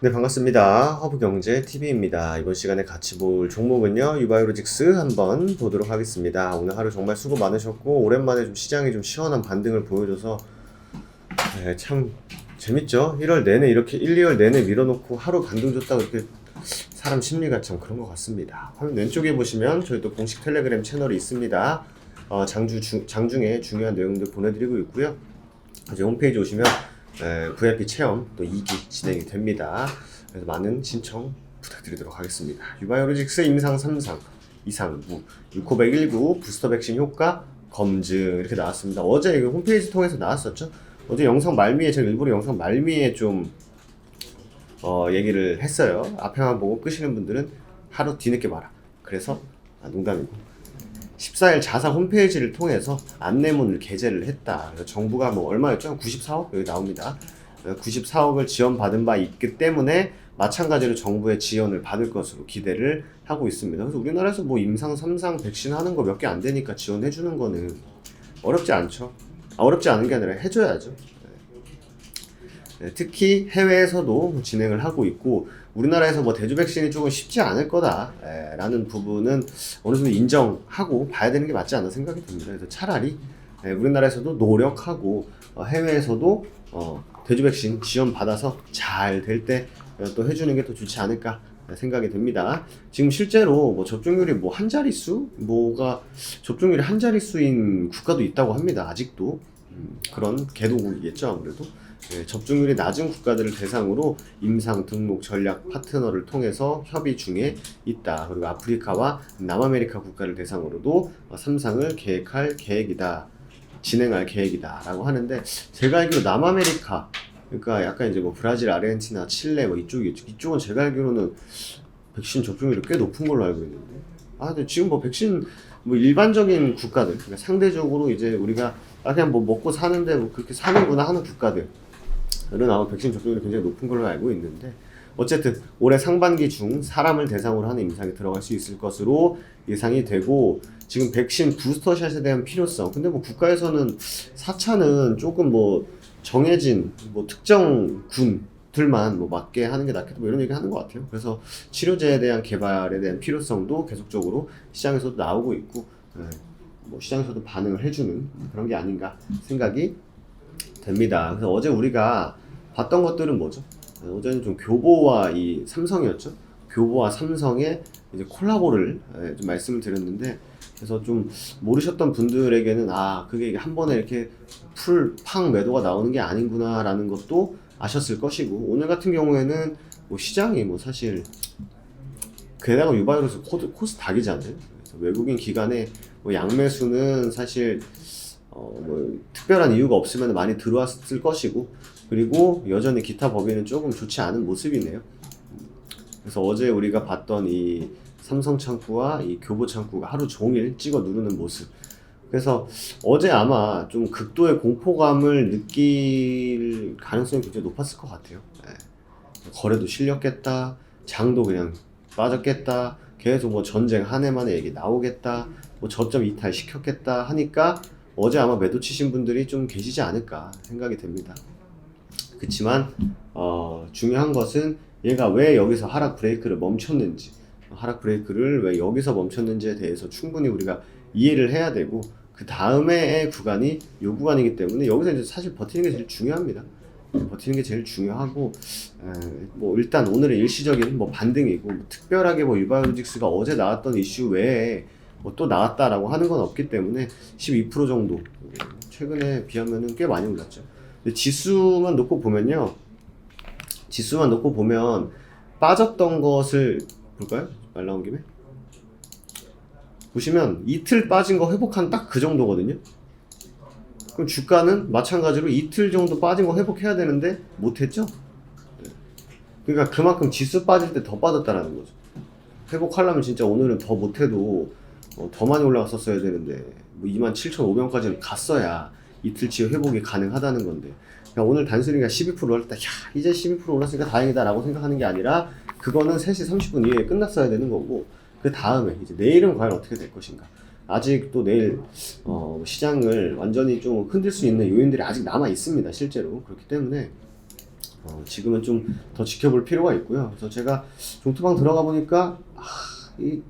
네, 반갑습니다. 허브경제TV입니다. 이번 시간에 같이 볼 종목은요, 유바이오로직스 한번 보도록 하겠습니다. 오늘 하루 정말 수고 많으셨고, 오랜만에 좀 시장이 좀 시원한 반등을 보여줘서, 참 재밌죠? 1월 내내 이렇게 1, 2월 내내 밀어놓고 하루 반등 줬다고 이렇게 사람 심리가 참 그런 것 같습니다. 화면 왼쪽에 보시면 저희 또 공식 텔레그램 채널이 있습니다. 장중에 중요한 내용들 보내드리고 있고요. 이제 홈페이지 오시면 VIP 체험 또 2기 진행이 됩니다. 그래서 많은 신청 부탁드리도록 하겠습니다. 유바이오로직스 임상 3상 이상 6,519 부스터 백신 효과 검증 이렇게 나왔습니다. 어제 이거 홈페이지 통해서 나왔었죠. 어제 영상 말미에 제가 일부러 영상 말미에 좀 얘기를 했어요. 앞에만 보고 끄시는 분들은 하루 뒤늦게 봐라. 그래서 농담이고 14일 자사 홈페이지를 통해서 안내문을 게재를 했다. 그래서 정부가 뭐 얼마였죠? 94억? 여기 나옵니다. 94억을 지원받은 바 있기 때문에 마찬가지로 정부의 지원을 받을 것으로 기대를 하고 있습니다. 그래서 우리나라에서 뭐 임상 3상 백신 하는 거 몇 개 안 되니까 지원해주는 거는 어렵지 않죠. 어렵지 않은 게 아니라 해줘야죠. 특히 해외에서도 진행을 하고 있고 우리나라에서 뭐 대주 백신이 조금 쉽지 않을 거다라는 부분은 어느 정도 인정하고 봐야 되는 게 맞지 않나 생각이 듭니다. 그래서 차라리 우리나라에서도 노력하고 해외에서도 대주 백신 지원 받아서 잘 될 때 또 해주는 게 더 좋지 않을까 생각이 듭니다. 지금 실제로 뭐 접종률이 뭐 한 자릿수 뭐가 접종률이 한 자릿수인 국가도 있다고 합니다. 아직도 그런 개도국이겠죠 아무래도. 접종률이 낮은 국가들을 대상으로 임상 등록 전략 파트너를 통해서 협의 중에 있다. 그리고 아프리카와 남아메리카 국가를 대상으로도 3상을 계획할 계획이다. 진행할 계획이다. 라고 하는데 제가 알기로 남아메리카 그러니까 약간 이제 뭐 브라질, 아르헨티나, 칠레 뭐 이쪽이겠죠. 이쪽은 제가 알기로는 백신 접종률이 꽤 높은 걸로 알고 있는데 근데 지금 뭐 백신 뭐 일반적인 국가들 그러니까 상대적으로 이제 우리가 그냥 뭐 먹고 사는데 뭐 그렇게 사는구나 하는 국가들 는 아마 백신 접종률이 굉장히 높은 걸로 알고 있는데 어쨌든 올해 상반기 중 사람을 대상으로 하는 임상에 들어갈 수 있을 것으로 예상이 되고 지금 백신 부스터샷에 대한 필요성 근데 뭐 국가에서는 4차는 조금 뭐 정해진 뭐 특정 군들만 뭐 맞게 하는 게 낫겠다 뭐 이런 얘기 하는 것 같아요. 그래서 치료제에 대한 개발에 대한 필요성도 계속적으로 시장에서도 나오고 있고 뭐 시장에서도 반응을 해주는 그런 게 아닌가 생각이 됩니다. 그래서 어제 우리가 봤던 것들은 뭐죠? 어제는 좀 교보와 이 삼성이었죠. 교보와 삼성의 이제 콜라보를 좀 말씀을 드렸는데, 그래서 좀 모르셨던 분들에게는 그게 한 번에 이렇게 팡 매도가 나오는 게 아닌구나라는 것도 아셨을 것이고, 오늘 같은 경우에는 뭐 시장이 뭐 사실 게다가 유바이로스 코스닥이잖아요. 그래서 외국인 기관의 뭐 양매수는 사실 뭐 특별한 이유가 없으면 많이 들어왔을 것이고 그리고 여전히 기타 법인은 조금 좋지 않은 모습이네요. 그래서 어제 우리가 봤던 이 삼성 창구와 이 교보 창구가 하루 종일 찍어 누르는 모습 그래서 어제 아마 좀 극도의 공포감을 느낄 가능성이 굉장히 높았을 것 같아요. 거래도 실렸겠다 장도 그냥 빠졌겠다 계속 뭐 전쟁 한 해만에 얘기 나오겠다 뭐 저점 이탈 시켰겠다 하니까 어제 아마 매도 치신 분들이 좀 계시지 않을까 생각이 됩니다. 그렇지만 중요한 것은 얘가 왜 여기서 하락 브레이크를 멈췄는지 하락 브레이크를 왜 여기서 멈췄는지에 대해서 충분히 우리가 이해를 해야 되고 그 다음에의 구간이 이 구간이기 때문에 여기서 이제 사실 버티는 게 제일 중요합니다. 버티는 게 제일 중요하고 뭐 일단 오늘의 일시적인 뭐 반등이고 뭐 특별하게 뭐 유바이오로직스가 어제 나왔던 이슈 외에 뭐 또 나왔다라고 하는 건 없기 때문에 12% 정도 최근에 비하면은 꽤 많이 올랐죠. 근데 지수만 놓고 보면요. 지수만 놓고 보면 빠졌던 것을 볼까요? 말 나온 김에 보시면 이틀 빠진 거 회복한 딱 그 정도거든요. 그럼 주가는 마찬가지로 이틀 정도 빠진 거 회복해야 되는데 못했죠? 그러니까 그만큼 지수 빠질 때 더 빠졌다라는 거죠. 회복하려면 진짜 오늘은 더 못해도 더 많이 올라갔었어야 되는데 뭐 27,500원까지는 갔어야 이틀치 회복이 가능하다는 건데 그냥 오늘 단순히 12% 올랐다 이제 12% 올랐으니까 다행이다 라고 생각하는 게 아니라 그거는 3시 30분 이후에 끝났어야 되는 거고 그 다음에 이제 내일은 과연 어떻게 될 것인가 아직 또 내일 시장을 완전히 좀 흔들 수 있는 요인들이 아직 남아 있습니다 실제로. 그렇기 때문에 지금은 좀 더 지켜볼 필요가 있고요. 그래서 제가 종토방 들어가 보니까 이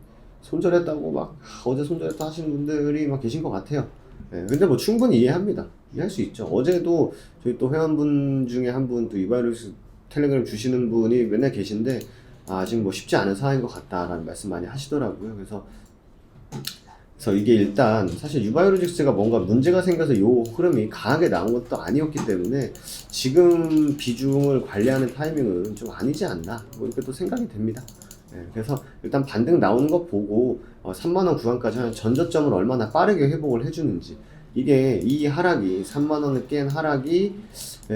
손절했다고 막 어제 손절했다 하시는 분들이 막 계신 것 같아요. 예, 근데 뭐 충분히 이해합니다. 이해할 수 있죠. 어제도 저희 또 회원분 중에 한 분 또 이바이러스 텔레그램 주시는 분이 맨날 계신데 아직 뭐 쉽지 않은 상황인 것 같다라는 말씀 많이 하시더라고요. 그래서 이게 일단 사실 유바이오로직스가 뭔가 문제가 생겨서 요 흐름이 강하게 나온 것도 아니었기 때문에 지금 비중을 관리하는 타이밍은 좀 아니지 않나 뭐 이렇게 또 생각이 됩니다. 예, 그래서 일단 반등 나오는 거 보고 3만원 구간까지 하는 전저점을 얼마나 빠르게 회복을 해주는지 이게 이 하락이 3만원을 깬 하락이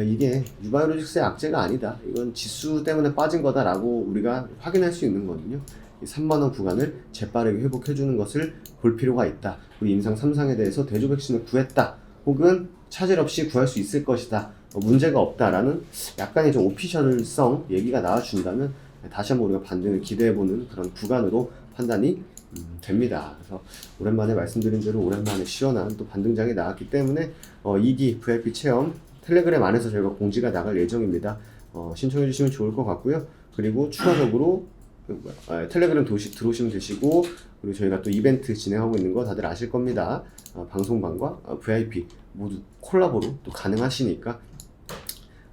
이게 유바이오로직스의 악재가 아니다. 이건 지수 때문에 빠진 거다라고 우리가 확인할 수 있는 거거든요. 3만원 구간을 재빠르게 회복해주는 것을 볼 필요가 있다. 우리 임상 3상에 대해서 대조 백신을 구했다. 혹은 차질 없이 구할 수 있을 것이다. 문제가 없다라는 약간의 좀 오피셜성 얘기가 나와준다면 다시 한번 우리가 반등을 기대해보는 그런 구간으로 판단이 됩니다. 그래서 오랜만에 말씀드린 대로 오랜만에 시원한 또 반등장이 나왔기 때문에 2기 VIP 체험 텔레그램 안에서 저희가 공지가 나갈 예정입니다. 신청해 주시면 좋을 것 같고요. 그리고 추가적으로 텔레그램 들어오시면 되시고 그리고 저희가 또 이벤트 진행하고 있는 거 다들 아실 겁니다. 방송방과 VIP 모두 콜라보로 또 가능하시니까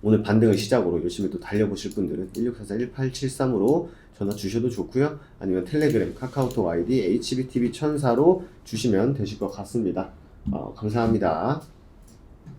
오늘 반등을 시작으로 열심히 또 달려보실 분들은 1644-1873으로 전화 주셔도 좋고요. 아니면 텔레그램, 카카오톡 아이디 HBTV1004로 주시면 되실 것 같습니다. 감사합니다.